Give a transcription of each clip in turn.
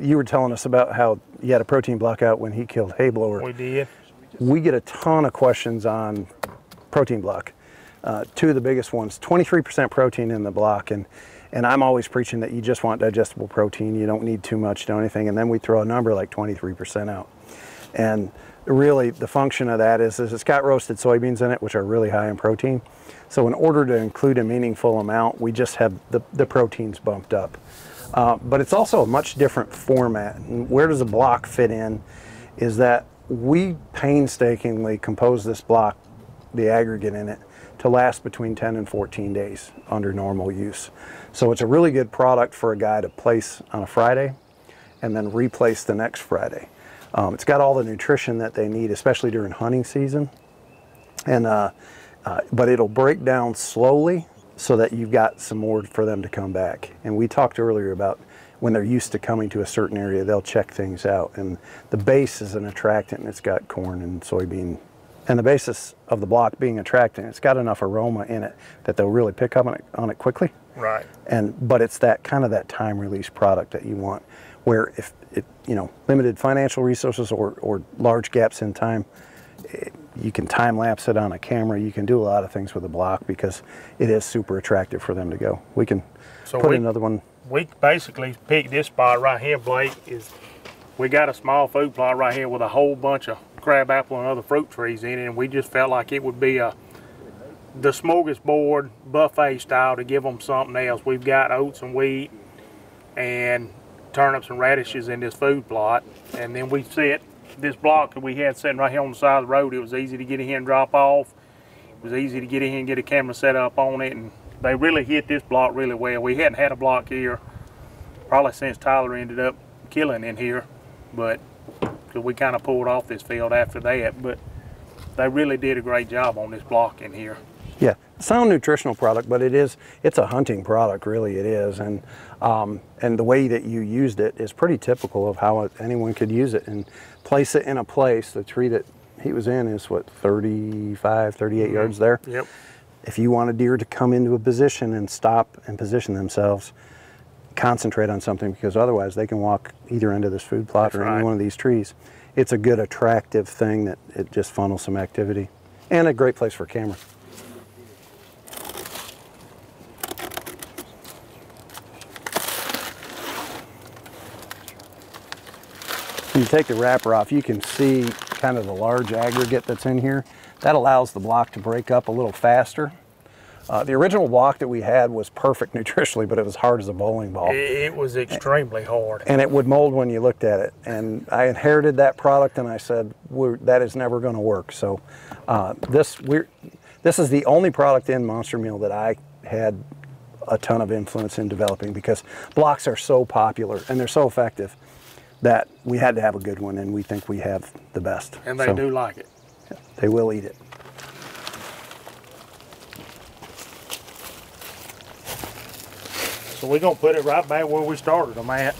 you were telling us about how you had a protein block out when he killed hay blower. We did. We get a ton of questions on protein block. Two of the biggest ones, 23% protein in the block, and I'm always preaching that you just want digestible protein. You don't need too much to anything, and then we throw a number like 23% out. And really the function of that is it's got roasted soybeans in it, which are really high in protein. So in order to include a meaningful amount, we just have the proteins bumped up. But it's also a much different format. And where does a block fit in is that we painstakingly compose this block, the aggregate in it, to last between 10 and 14 days under normal use. So it's a really good product for a guy to place on a Friday and then replace the next Friday. It's got all the nutrition that they need, especially during hunting season. And but it'll break down slowly so that you've got some more for them to come back. And we talked earlier about when they're used to coming to a certain area, they'll check things out. And the base is an attractant, and it's got corn and soybean. And the basis of the block being attractant, it's got enough aroma in it that they'll really pick up on it quickly. Right. But it's that kind of that time release product that you want, where if it, you know, limited financial resources or large gaps in time, you can time lapse it on a camera. You can do a lot of things with a block because it is super attractive for them to go. We can put another one. We basically picked this spot right here, Blake. We got a small food plot right here with a whole bunch of crabapple and other fruit trees in it, and we just felt like it would be the smorgasbord buffet style to give them something else. We've got oats and wheat and turnips and radishes in this food plot, and then we set this block that we had sitting right here on the side of the road. It was easy to get in here and drop off. It was easy to get in here and get a camera set up on it, and they really hit this block really well. We hadn't had a block here probably since Tyler ended up killing in here, but because we kind of pulled off this field after that, but they really did a great job on this block in here. Yeah, sound nutritional product, but it's a hunting product, really it is, and the way that you used it is pretty typical of how anyone could use it and place it in a place. The tree that he was in is what, 35, 38 yards there? Yep. If you want a deer to come into a position and stop and position themselves, concentrate on something, because otherwise they can walk either end of this food plot or any one of these trees. It's a good attractive thing that it just funnels some activity, and a great place for a camera. When you take the wrapper off, you can see kind of the large aggregate that's in here. That allows the block to break up a little faster. The original block that we had was perfect nutritionally, but it was hard as a bowling ball. It was extremely hard. And it would mold when you looked at it. And I inherited that product, and I said, that is never going to work. So this is the only product in Monster Meal that I had a ton of influence in developing, because blocks are so popular and they're so effective that we had to have a good one, and we think we have the best. And they do like it. They will eat it. So we're going to put it right back where we started them at.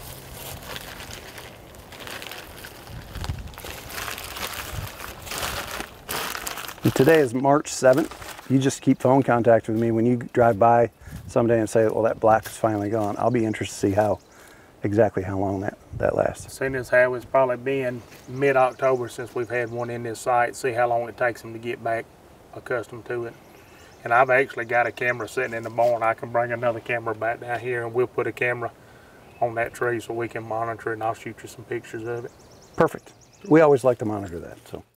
And today is March 7th. You just keep phone contact with me when you drive by someday and say, well, that black is finally gone. I'll be interested to see exactly how long that lasts. Seeing as how it's probably been mid-October since we've had one in this site, see how long it takes them to get back accustomed to it. And I've actually got a camera sitting in the barn. I can bring another camera back down here, and we'll put a camera on that tree so we can monitor it, and I'll shoot you some pictures of it. Perfect. We always like to monitor that. So.